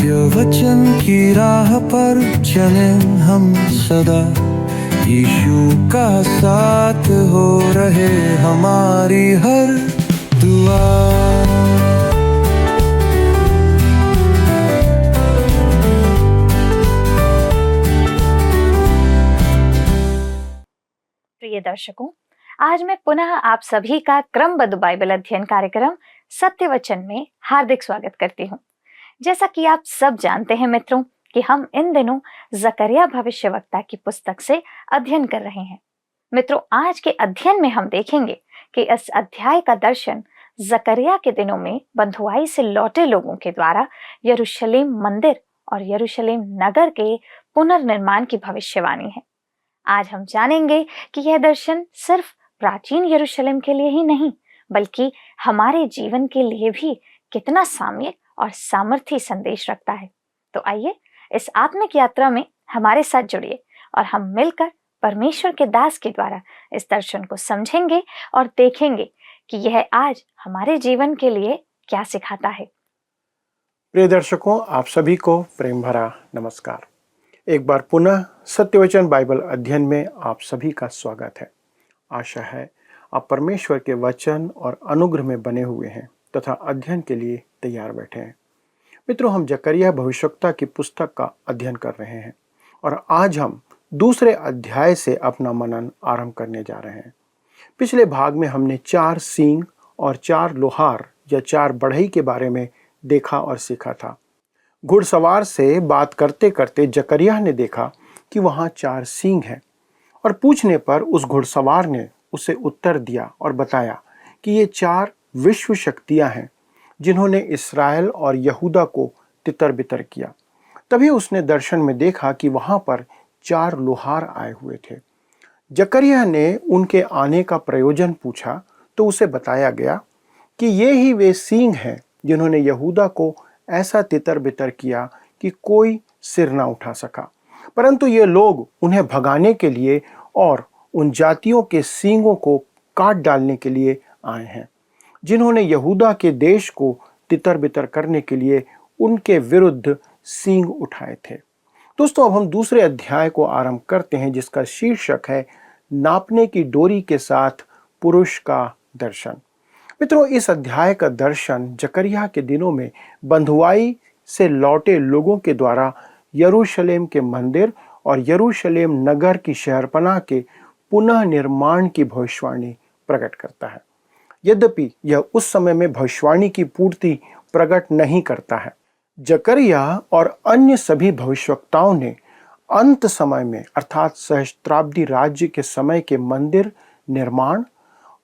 सत्य वचन की राह पर चले हम सदा, यीशु का साथ हो रहे हमारी हर दुआ। प्रिय दर्शकों, आज मैं पुनः आप सभी का क्रमबद्ध बाइबल अध्ययन कार्यक्रम सत्य वचन में हार्दिक स्वागत करती हूँ। जैसा कि आप सब जानते हैं मित्रों कि हम इन दिनों जकरिया भविष्यवक्ता की पुस्तक से अध्ययन कर रहे हैं। मित्रों, आज के अध्ययन में हम देखेंगे कि इस अध्याय का दर्शन जकरिया के दिनों में बंधुआई से लौटे लोगों के द्वारा यरूशलेम मंदिर और यरूशलेम नगर के पुनर्निर्माण की भविष्यवाणी है। आज हम जानेंगे कि यह दर्शन सिर्फ प्राचीन यरूशलेम के लिए ही नहीं, बल्कि हमारे जीवन के लिए भी कितना सामयिक और सामर्थी संदेश रखता है। तो आइए इस आत्मिक यात्रा में हमारे साथ जुड़िए और हम मिलकर परमेश्वर के दास के द्वारा इस दर्शन को समझेंगे और देखेंगे कि यह आज हमारे जीवन के लिए क्या सिखाता है। प्रिय दर्शकों, आप सभी को प्रेम भरा नमस्कार। एक बार पुनः सत्यवचन बाइबल अध्ययन में आप सभी का स्वागत है। आशा है आप परमेश्वर के वचन और अनुग्रह में बने हुए हैं तथा अध्ययन के लिए तैयार बैठे हैं। मित्रों, हम जकरिया भविष्यवक्ता की पुस्तक का अध्ययन कर रहे हैं और आज हम दूसरे अध्याय से अपना मनन आरंभ करने जा रहे हैं। पिछले भाग में हमने 4 सींग और 4 लोहार या 4 बढ़ई के बारे में देखा और सीखा था। घुड़सवार से बात करते करते जकरिया ने देखा कि वहां 4 सींग हैं और पूछने पर उस घुड़सवार ने उसे उत्तर दिया और बताया कि ये 4 विश्व शक्तियां हैं जिन्होंने इस्राएल और यहूदा को तितर बितर किया। तभी उसने दर्शन में देखा कि वहां पर 4 लोहार आए हुए थे। जकरिया ने उनके आने का प्रयोजन पूछा तो उसे बताया गया कि ये ही वे सींग हैं जिन्होंने यहूदा को ऐसा तितर बितर किया कि कोई सिर ना उठा सका। परंतु ये लोग उन्हें भगाने के लिए और उन जातियों के सींगों को काट डालने के लिए आए हैं जिन्होंने यहूदा के देश को तितर बितर करने के लिए उनके विरुद्ध सींग उठाए थे। दोस्तों, अब हम दूसरे अध्याय को आरंभ करते हैं जिसका शीर्षक है नापने की डोरी के साथ पुरुष का दर्शन। मित्रों, इस अध्याय का दर्शन जकरिया के दिनों में बंधुआई से लौटे लोगों के द्वारा यरूशलेम के मंदिर और यरूशलेम नगर की शहरपनाह के पुनः निर्माण की भविष्यवाणी प्रकट करता है। यद्यपि यह उस समय में भविष्यवाणी की पूर्ति प्रकट नहीं करता है। जकरिया और अन्य सभी भविष्यवक्ताओं ने अंत समय में अर्थात सहस्त्राब्दी राज्य के समय के मंदिर निर्माण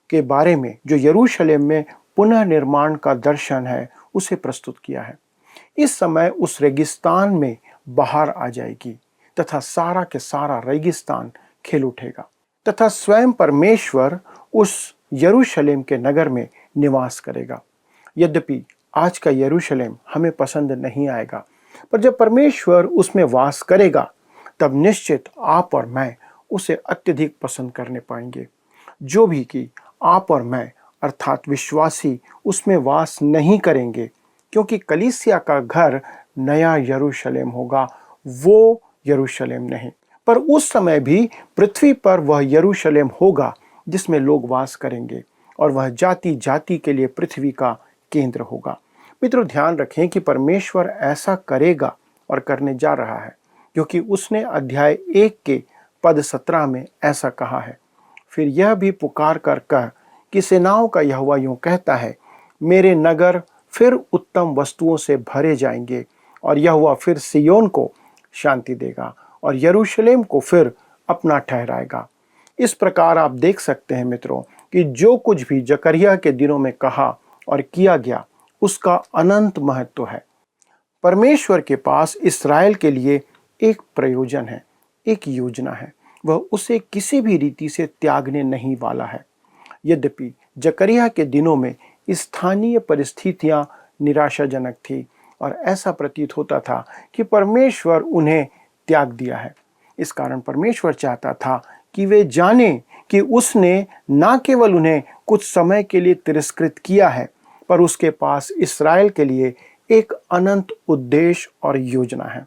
के बारे में जो यरूशलेम में पुनः निर्माण का दर्शन है उसे प्रस्तुत किया है। इस समय उस रेगिस्तान में बाहर आ जाएगी तथा सारा के सारा रेगिस्तान खिल उठेगा तथा स्वयं परमेश्वर उस यरूशलेम के नगर में निवास करेगा। यद्यपि आज का यरूशलेम हमें पसंद नहीं आएगा, पर जब परमेश्वर उसमें वास करेगा तब निश्चित आप और मैं उसे अत्यधिक पसंद करने पाएंगे। जो भी कि आप और मैं अर्थात विश्वासी उसमें वास नहीं करेंगे, क्योंकि कलीसिया का घर नया यरूशलेम होगा, वो यरूशलेम नहीं। पर उस समय भी पृथ्वी पर वह यरूशलेम होगा जिसमें लोग वास करेंगे और वह जाति जाति के लिए पृथ्वी का केंद्र होगा। मित्रों, ध्यान रखें कि परमेश्वर ऐसा करेगा और करने जा रहा है, क्योंकि उसने अध्याय 1 के पद 17 में ऐसा कहा है। फिर यह भी पुकार कर कह कि सेनाओं का यहोवा यूं कहता है, मेरे नगर फिर उत्तम वस्तुओं से भरे जाएंगे और यहोवा फिर सियोन को शांति देगा और यरूशलेम को फिर अपना ठहराएगा। इस प्रकार आप देख सकते हैं मित्रों कि जो कुछ भी जकरिया के दिनों में कहा और किया गया उसका अनंत महत्व है। परमेश्वर के पास इस्राएल के लिए एक प्रयोजन है, एक योजना है। वह उसे किसी भी रीति से त्यागने नहीं वाला है। यद्यपि जकरिया के दिनों में स्थानीय परिस्थितियां निराशाजनक थी और ऐसा प्रतीत होता था कि परमेश्वर उन्हें त्याग दिया है। इस कारण परमेश्वर चाहता था कि वे जाने कि उसने न केवल उन्हें कुछ समय के लिए तिरस्कृत किया है, पर उसके पास इस्राएल के लिए एक अनंत उद्देश्य और योजना है।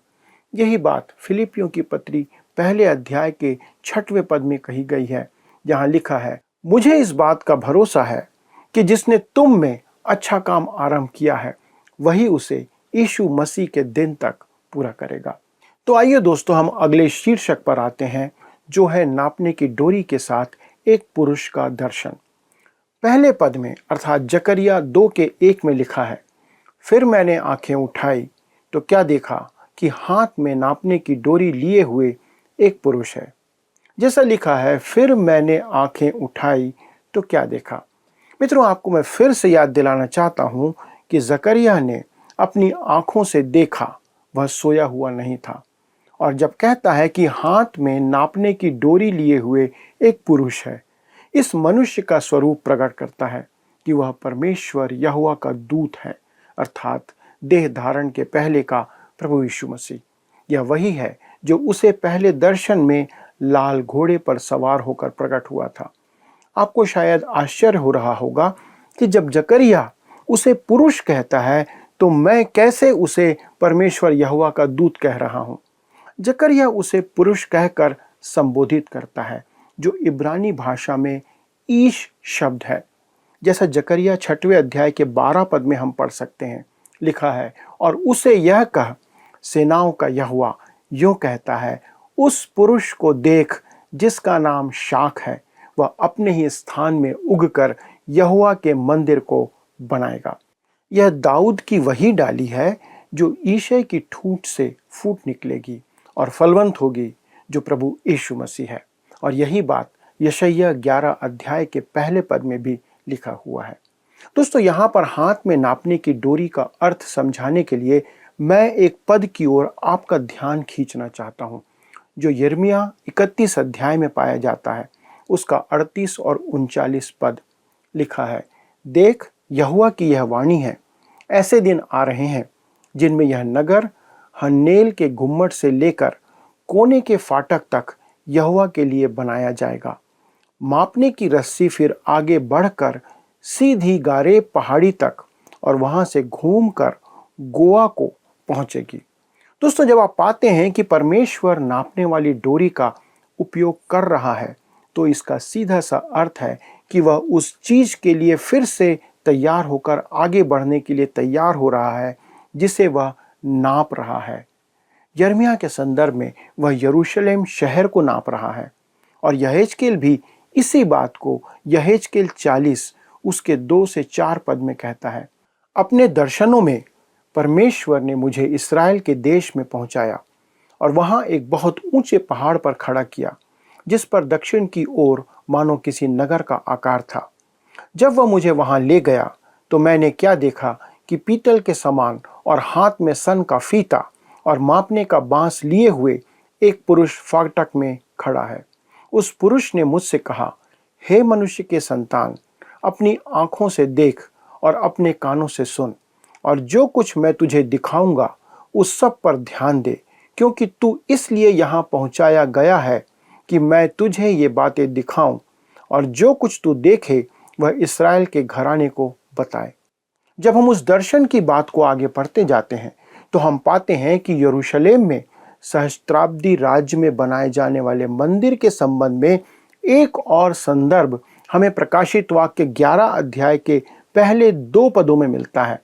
यही बात फिलिपियों की पत्री पहले अध्याय के 6वें पद में कही गई है, जहां लिखा है, मुझे इस बात का भरोसा है कि जिसने तुम में अच्छा काम आरंभ किया है वही उसे यीशु मसीह के दिन तक पूरा करेगा। तो आइए दोस्तों, हम अगले शीर्षक पर आते हैं, जो है नापने की डोरी के साथ एक पुरुष का दर्शन। पहले पद में अर्थात जकरिया 2:1 में लिखा है, फिर मैंने आंखें उठाई तो क्या देखा कि हाथ में नापने की डोरी लिए हुए एक पुरुष है। जैसा लिखा है, फिर मैंने आंखें उठाई तो क्या देखा। मित्रों, आपको मैं फिर से याद दिलाना चाहता हूं कि जकरिया ने अपनी आंखों से देखा, वह सोया हुआ नहीं था। और जब कहता है कि हाथ में नापने की डोरी लिए हुए एक पुरुष है, इस मनुष्य का स्वरूप प्रकट करता है कि वह परमेश्वर यहोवा का दूत है, अर्थात देह धारण के पहले का प्रभु यीशु मसीह। यह वही है जो उसे पहले दर्शन में लाल घोड़े पर सवार होकर प्रकट हुआ था। आपको शायद आश्चर्य हो रहा होगा कि जब जकरिया उसे पुरुष कहता है तो मैं कैसे उसे परमेश्वर यहोवा का दूत कह रहा हूं। जकरिया उसे पुरुष कहकर संबोधित करता है, जो इब्रानी भाषा में ईश शब्द है। जैसा जकरिया 6वें अध्याय के 12 पद में हम पढ़ सकते हैं, लिखा है, और उसे यह कह, सेनाओं का यहोवा यूं कहता है, उस पुरुष को देख जिसका नाम शाख है, वह अपने ही स्थान में उगकर यहोवा के मंदिर को बनाएगा। यह दाऊद की वही डाली है जो ईशय की ठूंठ से फूट निकलेगी और फलवंत होगी, जो प्रभु यीशु मसीह है। और यही बात यशायाह 11 अध्याय के पहले पद में भी लिखा हुआ है। दोस्तों, यहाँ पर हाथ में नापने की डोरी का अर्थ समझाने के लिए मैं एक पद की ओर आपका ध्यान खींचना चाहता हूँ, जो यिर्मयाह 31 अध्याय में पाया जाता है। उसका 38 और 39 पद लिखा है, देख, यहोवा की यह वाणी है, ऐसे दिन आ रहे हैं जिनमें यह नगर हन्नेल के गुम्मट से लेकर कोने के फाटक तक यहोवा के लिए बनाया जाएगा। मापने की रस्सी फिर आगे बढ़कर सीधी गारेब पहाड़ी तक और वहां से घूमकर गोआ को पहुंचेगी। दोस्तों, जब आप पाते हैं कि परमेश्वर नापने वाली डोरी का उपयोग कर रहा है, तो इसका सीधा सा अर्थ है कि वह उस चीज के लिए फिर से तैयार होकर आगे बढ़ने के लिए तैयार हो रहा है जिसे वह नाप रहा है। यिर्मयाह के संदर्भ में वह यरूशलेम शहर को नाप रहा है, और यहेजकेल भी इसी बात को यहेजकेल 40 उसके 2 से 4 पद में कहता है, अपने दर्शनों में परमेश्वर ने मुझे इस्राएल के देश में पहुंचाया और वहां एक बहुत ऊंचे पहाड़ पर खड़ा किया, जिस पर दक्षिण की ओर मानो किसी नगर का आकार था। जब वह मुझे वहां ले गया तो मैंने क्या देखा कि पीतल के समान और हाथ में सन का फीता और मापने का बांस लिए हुए एक पुरुष फाटक में खड़ा है। उस पुरुष ने मुझसे कहा, हे मनुष्य के संतान, अपनी आंखों से देख और अपने कानों से सुन, और जो कुछ मैं तुझे दिखाऊंगा उस सब पर ध्यान दे, क्योंकि तू इसलिए यहाँ पहुँचाया गया है कि मैं तुझे ये बातें दिखाऊं, और जो कुछ तू देखे वह इस्राएल के घराने को बताए। जब हम उस दर्शन की बात को आगे पढ़ते जाते हैं तो हम पाते हैं कि यरूशलेम में सहस्त्राब्दी राज्य में बनाए जाने वाले मंदिर के संबंध में एक और संदर्भ हमें प्रकाशित वाक्य 11 अध्याय के पहले 2 पदों में मिलता है।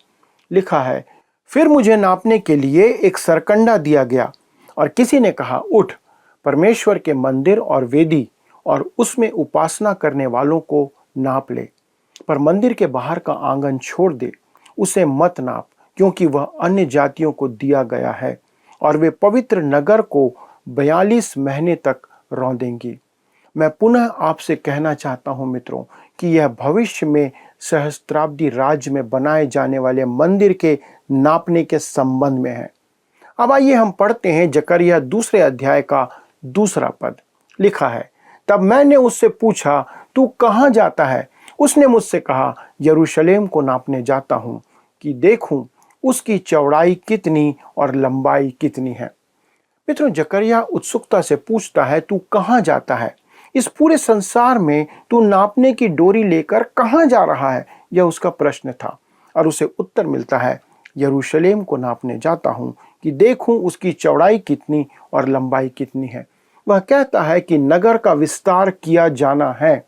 लिखा है, फिर मुझे नापने के लिए एक सरकंडा दिया गया और किसी ने कहा, उठ, परमेश्वर के मंदिर और वेदी और उसमें उपासना करने वालों को नाप ले, पर मंदिर के बाहर का आंगन छोड़ दे, उसे मत नाप, क्योंकि वह अन्य जातियों को दिया गया है और वे पवित्र नगर को 42 महीने तक रौंदेंगी। मैं पुनः आपसे कहना चाहता हूं मित्रों कि यह भविष्य में सहस्त्राब्दी राज्य में बनाए जाने वाले मंदिर के नापने के संबंध में है। अब आइए हम पढ़ते हैं जकरिया 2 अध्याय का 2 पद। लिखा है, तब मैंने उससे पूछा, तू कहाँ जाता है? उसने मुझसे कहा, यरूशलेम को नापने जाता हूँ कि देखूं उसकी चौड़ाई कितनी और लंबाई कितनी है। मित्रों, जकरिया उत्सुकता से पूछता है, तू कहाँ जाता है? इस पूरे संसार में तू नापने की डोरी लेकर कहाँ जा रहा है? यह उसका प्रश्न था और उसे उत्तर मिलता है यरूशलेम को नापने जाता हूँ कि देखूं उसकी चौड़ाई कितनी और लंबाई कितनी है। वह कहता है कि नगर का विस्तार किया जाना है।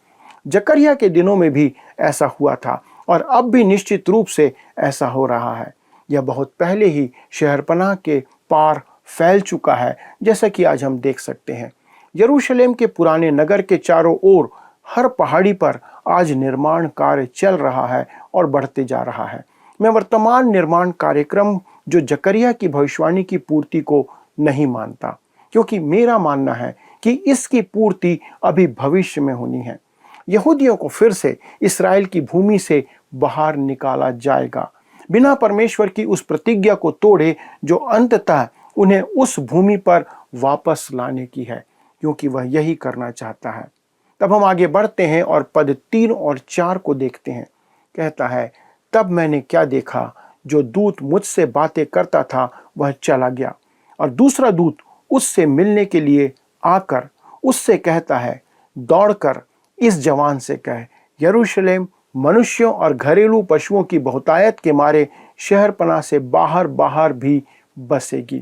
जकरिया के दिनों में भी ऐसा हुआ था और अब भी निश्चित रूप से ऐसा हो रहा है। यह बहुत पहले ही शहरपनाह के पार फैल चुका है, जैसा कि आज हम देख सकते हैं। यरूशलेम के पुराने नगर के चारों ओर हर पहाड़ी पर आज निर्माण कार्य चल रहा है और बढ़ते जा रहा है। मैं वर्तमान निर्माण कार्यक्रम जो जकरिया की भविष्यवाणी की पूर्ति को नहीं मानता, क्योंकि मेरा मानना है कि इसकी पूर्ति अभी भविष्य में होनी है। यहूदियों को फिर से इस्राएल की भूमि से बाहर निकाला जाएगा, बिना परमेश्वर की उस प्रतिज्ञा को तोड़े जो अंततः उन्हें उस भूमि पर वापस लाने की है, क्योंकि वह यही करना चाहता है। तब हम आगे बढ़ते हैं और पद 3 और 4 को देखते हैं। कहता है, तब मैंने क्या देखा, जो दूत मुझसे बातें करता था वह चला गया, और दूसरा दूत उससे मिलने के लिए आकर उससे कहता है, दौड़कर इस जवान से कह, यरूशलेम मनुष्यों और घरेलू पशुओं की बहुतायत के मारे शहरपनाह से बाहर बाहर भी बसेगी।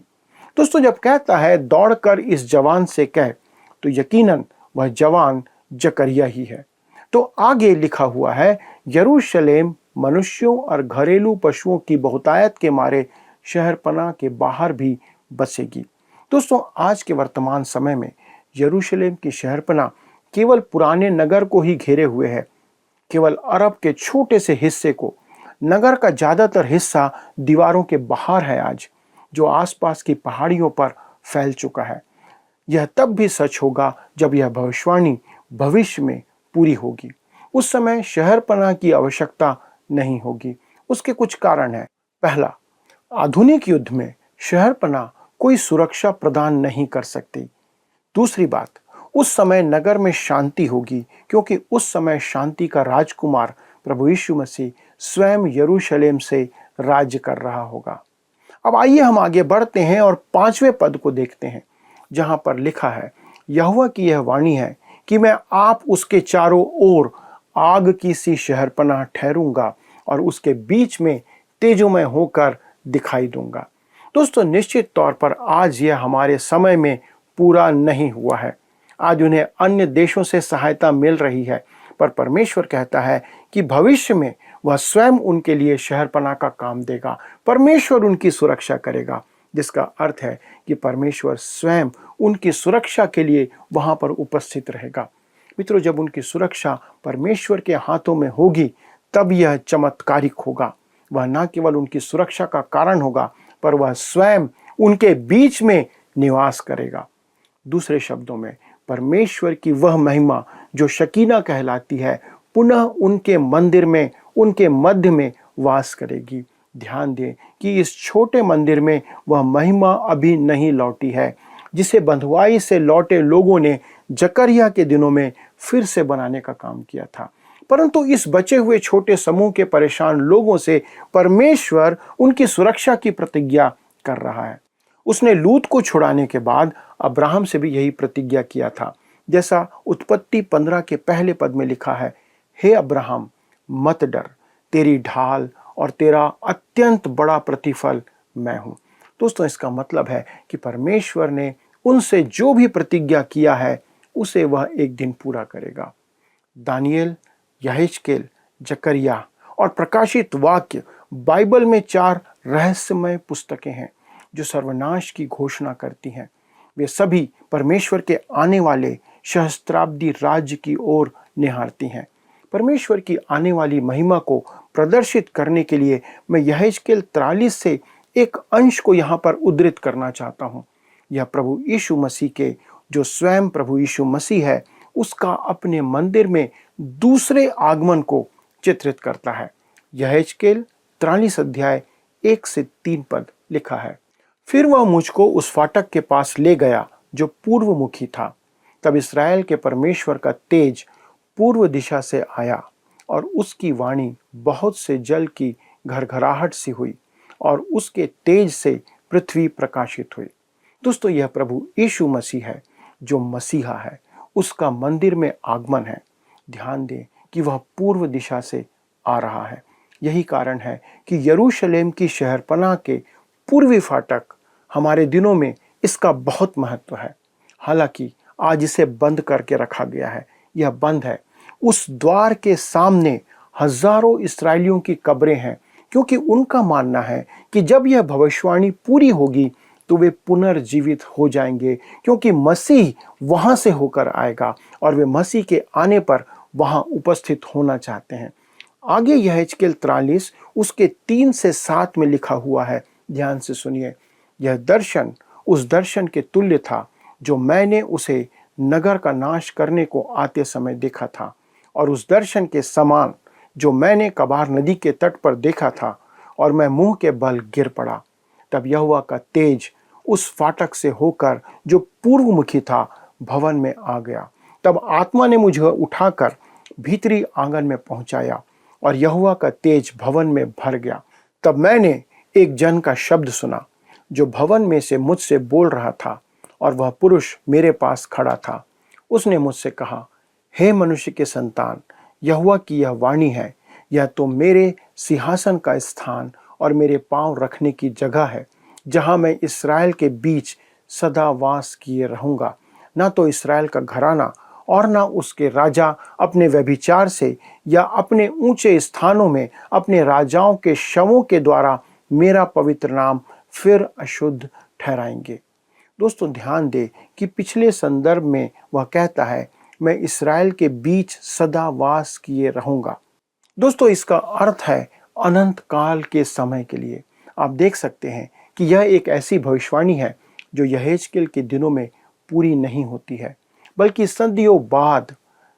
दोस्तों, जब कहता है दौड़कर इस जवान से कह, तो यकीनन वह जवान जकरिया ही है। तो आगे लिखा हुआ है, यरूशलेम मनुष्यों और घरेलू पशुओं की बहुतायत के मारे शहरपनाह के बाहर भी बसेगी। दोस्तों, आज के वर्तमान समय में यरूशलेम की शहरपनाह केवल पुराने नगर को ही घेरे हुए है। केवल अरब के छोटे से हिस्से को, नगर का ज्यादातर हिस्सा दीवारों के बाहर है आज, जो आसपास की पहाड़ियों पर फैल चुका है। यह तब भी सच होगा जब यह भविष्यवाणी भविष्य में पूरी होगी। उस समय शहरपनाह की आवश्यकता नहीं होगी। उसके कुछ कारण हैं। पहला, आधुनिक युद्ध में शहरपनाह कोई सुरक्षा प्रदान नहीं कर सकती। दूसरी बात, उस समय नगर में शांति होगी, क्योंकि उस समय शांति का राजकुमार प्रभु यीशु मसीह स्वयं यरूशलेम से राज्य कर रहा होगा। अब आइए हम आगे बढ़ते हैं और 5वें पद को देखते हैं, जहां पर लिखा है, यहोवा की यह वाणी है कि मैं आप उसके चारों ओर आग की सी शहरपनाह ठहरूंगा और उसके बीच में तेजोमय होकर दिखाई दूंगा। दोस्तों, निश्चित तौर पर आज यह हमारे समय में पूरा नहीं हुआ है। आज उन्हें अन्य देशों से सहायता मिल रही है, पर परमेश्वर कहता है कि भविष्य में वह स्वयं उनके लिए शहरपनाह का काम देगा। परमेश्वर उनकी सुरक्षा करेगा, जिसका अर्थ है कि परमेश्वर स्वयं उनकी सुरक्षा के लिए वहां पर उपस्थित रहेगा। मित्रों, जब उनकी सुरक्षा परमेश्वर के हाथों में होगी, तब यह चमत्कारिक होगा। वह न केवल उनकी सुरक्षा का कारण होगा, पर वह स्वयं उनके बीच में निवास करेगा। दूसरे शब्दों में, परमेश्वर की वह महिमा जो शकीना कहलाती है, पुनः उनके मंदिर में, उनके मध्य में वास करेगी। ध्यान दें कि इस छोटे मंदिर में वह महिमा अभी नहीं लौटी है, जिसे बंधुआई से लौटे लोगों ने जकरिया के दिनों में फिर से बनाने का काम किया था। परंतु इस बचे हुए छोटे समूह के परेशान लोगों से परमेश्वर उनकी सुरक्षा की प्रतिज्ञा कर रहा है। उसने लूत को छुड़ाने के बाद अब्राहम से भी यही प्रतिज्ञा किया था, जैसा उत्पत्ति 15 के पहले पद में लिखा है, हे अब्राहम मत डर, तेरी ढाल और तेरा अत्यंत बड़ा प्रतिफल मैं हूं। दोस्तों, इसका मतलब है कि परमेश्वर ने उनसे जो भी प्रतिज्ञा किया है उसे वह एक दिन पूरा करेगा। दानियल, यहेजकेल, जकरिया और प्रकाशित वाक्य बाइबल में 4 रहस्यमय पुस्तकें हैं जो सर्वनाश की घोषणा करती हैं। वे सभी परमेश्वर के आने वाले सहस्त्राब्दी राज्य की ओर निहारती हैं। परमेश्वर की आने वाली महिमा को प्रदर्शित करने के लिए मैं यहेजकेल 43 से एक अंश को यहाँ पर उद्धृत करना चाहता हूँ। यह प्रभु यीशु मसीह के, जो स्वयं प्रभु यीशु मसीह है, उसका अपने मंदिर में दूसरे आगमन को चित्रित करता है। यहेजकेल 43 अध्याय 1 से 3 पद लिखा है, फिर वह मुझको उस फाटक के पास ले गया जो पूर्वमुखी था। तब इस्राएल के परमेश्वर का तेज पूर्व दिशा से आया और उसकी वाणी बहुत से जल की घरघराहट सी हुई और उसके तेज से पृथ्वी प्रकाशित हुई। दोस्तों, यह प्रभु यीशु मसीह है जो मसीहा है, उसका मंदिर में आगमन है। ध्यान दें कि वह पूर्व दिशा से आ रहा है। यही कारण है कि यरूशलेम की शहरपनाह के पूर्वी फाटक हमारे दिनों में इसका बहुत महत्व है। हालांकि आज इसे बंद करके रखा गया है, यह बंद है। उस द्वार के सामने हजारों इस्राएलियों की कब्रें हैं, क्योंकि उनका मानना है कि जब यह भविष्यवाणी पूरी होगी तो वे पुनर्जीवित हो जाएंगे, क्योंकि मसीह वहां से होकर आएगा और वे मसीह के आने पर वहां उपस्थित होना चाहते हैं। आगे यहेजकेल 43 उसके 3 से 7 में लिखा हुआ है, ध्यान से सुनिए। यह दर्शन उस दर्शन के तुल्य था जो मैंने उसे नगर का नाश करने को आते समय देखा था, और उस दर्शन के समान जो मैंने कबार नदी के तट पर देखा था, और मैं मुंह के बल गिर पड़ा। तब यहोवा का तेज उस फाटक से होकर जो पूर्वमुखी था भवन में आ गया। तब आत्मा ने मुझे उठाकर भीतरी आंगन में पहुंचाया और यहोवा का तेज भवन में भर गया। तब मैंने एक जन का शब्द सुना जो भवन में से मुझसे बोल रहा था, और वह पुरुष मेरे पास खड़ा था। उसने मुझसे कहा, हे मनुष्य के संतान, यहोवा की यह वाणी है, यह तो मेरे सिंहासन का स्थान और मेरे पांव रखने की जगह है, जहां मैं इस्राएल के बीच सदा वास किए रहूंगा। ना तो इस्राएल का घराना और ना उसके राजा अपने व्यभिचार से या अपने ऊंचे स्थानों में अपने राजाओं के शवों के द्वारा मेरा पवित्र नाम फिर अशुद्ध ठहराएंगे। दोस्तों, ध्यान दें कि पिछले संदर्भ में वह कहता है, मैं इस्राएल के बीच सदा वास किए रहूंगा। दोस्तों, इसका अर्थ है अनंत काल के समय के लिए। आप देख सकते हैं कि यह एक ऐसी भविष्यवाणी है जो यहेजकेल के दिनों में पूरी नहीं होती है, बल्कि सदियों बाद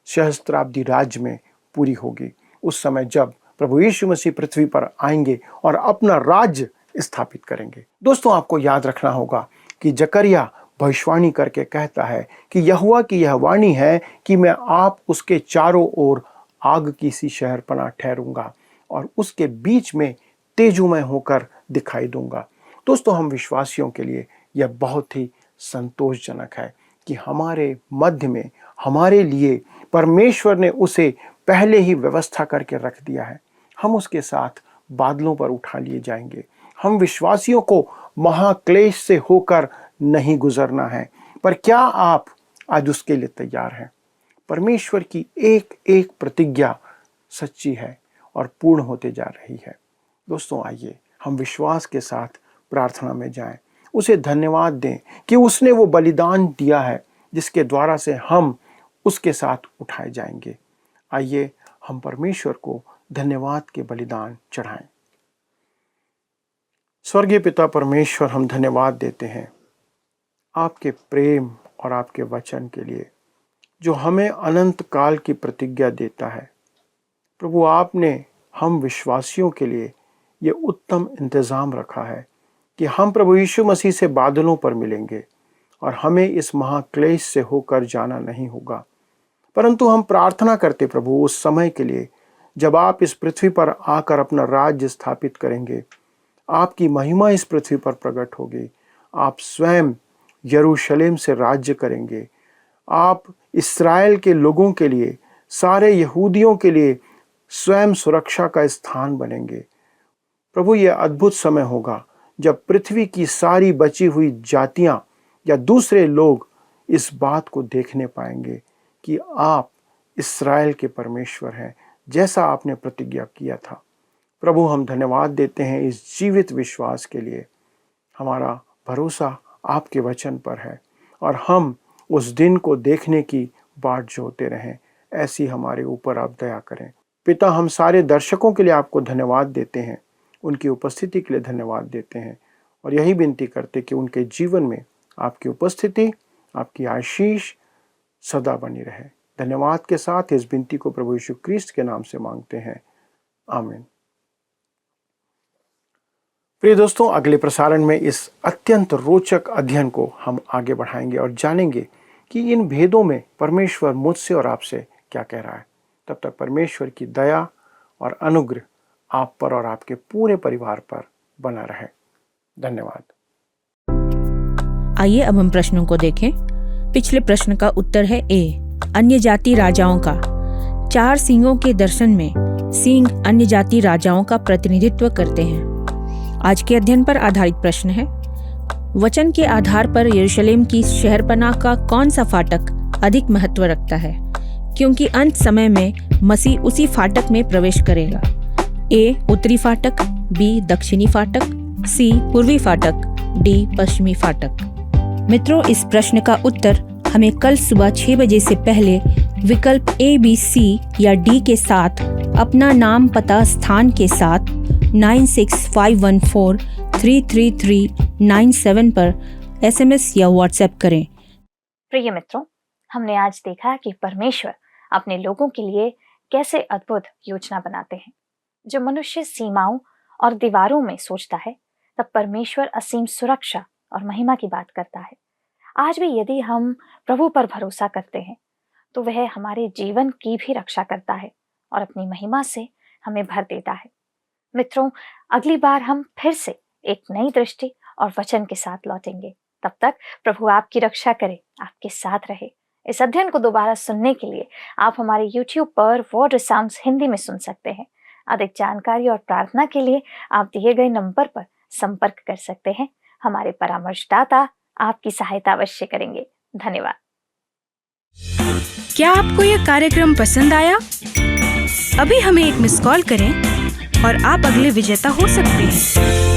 सहस्त्राब्दी राज्य में पूरी होगी। उस समय जब प्रभु यीशु मसीह पृथ्वी पर आएंगे और अपना राज्य स्थापित करेंगे। दोस्तों, आपको याद रखना होगा कि जकरिया भविष्यवाणी करके कहता है कि यहोवा की यह वाणी है कि मैं आप उसके चारों ओर आग की सी शहरपनाह ठहरूंगा और उसके बीच में तेजोमय होकर दिखाई दूंगा। दोस्तों, हम विश्वासियों के लिए यह बहुत ही संतोषजनक है कि हमारे मध्य में हमारे लिए परमेश्वर ने उसे पहले ही व्यवस्था करके रख दिया है। हम उसके साथ बादलों पर उठा लिए जाएंगे। हम विश्वासियों को महाक्लेश से होकर नहीं गुजरना है। पर क्या आप आज उसके लिए तैयार हैं? परमेश्वर की एक एक प्रतिज्ञा सच्ची है और पूर्ण होते जा रही है। दोस्तों, आइए हम विश्वास के साथ प्रार्थना में जाएं, उसे धन्यवाद दें कि उसने वो बलिदान दिया है जिसके द्वारा से हम उसके साथ उठाए जाएंगे। आइए हम परमेश्वर को धन्यवाद के बलिदान चढ़ाएं। स्वर्गीय पिता परमेश्वर, हम धन्यवाद देते हैं आपके प्रेम और आपके वचन के लिए जो हमें अनंत काल की प्रतिज्ञा देता है। प्रभु, आपने हम विश्वासियों के लिए ये उत्तम इंतज़ाम रखा है कि हम प्रभु यीशु मसीह से बादलों पर मिलेंगे और हमें इस महाक्लेश से होकर जाना नहीं होगा। परंतु हम प्रार्थना करते प्रभु उस समय के लिए जब आप इस पृथ्वी पर आकर अपना राज्य स्थापित करेंगे। आपकी महिमा इस पृथ्वी पर प्रकट होगी। आप स्वयं यरूशलेम से राज्य करेंगे। आप इस्राएल के लोगों के लिए, सारे यहूदियों के लिए स्वयं सुरक्षा का स्थान बनेंगे। प्रभु, यह अद्भुत समय होगा जब पृथ्वी की सारी बची हुई जातियां या दूसरे लोग इस बात को देखने पाएंगे कि आप इस्राएल के परमेश्वर हैं, जैसा आपने प्रतिज्ञा किया था। प्रभु, हम धन्यवाद देते हैं इस जीवित विश्वास के लिए। हमारा भरोसा आपके वचन पर है और हम उस दिन को देखने की बाट जोते रहें। ऐसी हमारे ऊपर आप दया करें। पिता, हम सारे दर्शकों के लिए आपको धन्यवाद देते हैं, उनकी उपस्थिति के लिए धन्यवाद देते हैं और यही विनती करते कि उनके जीवन में आपकी उपस्थिति, आपकी आशीष सदा बनी रहे। धन्यवाद के साथ इस विनती को प्रभु यीशु क्रिस्त के नाम से मांगते हैं, आमीन। प्रिय दोस्तों, अगले प्रसारण में इस अत्यंत रोचक अध्ययन को हम आगे बढ़ाएंगे और जानेंगे कि इन भेदों में परमेश्वर मुझसे और आपसे क्या कह रहा है। तब तक परमेश्वर की दया और अनुग्रह आप पर और आपके पूरे परिवार पर बना रहे। धन्यवाद। आइए अब हम प्रश्नों को देखें। पिछले प्रश्न का उत्तर है ए, अन्य जाति राजाओं का 4 सींगों के दर्शन में सींग अन्य जाति राजाओं का प्रतिनिधित्व करते हैं। आज के अध्ययन पर आधारित प्रश्न है, वचन के आधार पर यरूशलेम की शहरपनाह का कौन सा फाटक अधिक महत्व रखता है, क्योंकि अंत समय में मसीह उसी फाटक में प्रवेश करेगा। ए उत्तरी फाटक, बी दक्षिणी फाटक, सी पूर्वी फाटक, डी पश्चिमी फाटक। मित्रों, इस प्रश्न का उत्तर हमें कल सुबह 6 बजे से पहले विकल्प A, B, C या D के साथ अपना नाम, पता, स्थान के साथ 9651433397 पर SMS या WhatsApp करें। प्रिय मित्रों, हमने आज देखा कि परमेश्वर अपने लोगों के लिए कैसे अद्भुत योजना बनाते हैं। जो मनुष्य सीमाओं और दीवारों में सोचता है, तब परमेश्वर असीम सुरक्षा और महिमा की बात करता है। आज भी यदि हम प्रभु पर भरोसा करते हैं तो वह हमारे जीवन की भी रक्षा करता है और अपनी महिमा से हमें भर देता है। मित्रों, अगली बार हम फिर से एक नई दृष्टि और वचन के साथ लौटेंगे। तब तक प्रभु आपकी रक्षा करे, आपके साथ रहे। इस अध्ययन को दोबारा सुनने के लिए आप हमारे YouTube पर वर्ड साउंड्स हिंदी में सुन सकते हैं। अधिक जानकारी और प्रार्थना के लिए आप दिए गए नंबर पर संपर्क कर सकते हैं। हमारे परामर्शदाता आपकी सहायता अवश्य करेंगे। धन्यवाद। क्या आपको यह कार्यक्रम पसंद आया? अभी हमें एक मिस कॉल करें और आप अगले विजेता हो सकते हैं।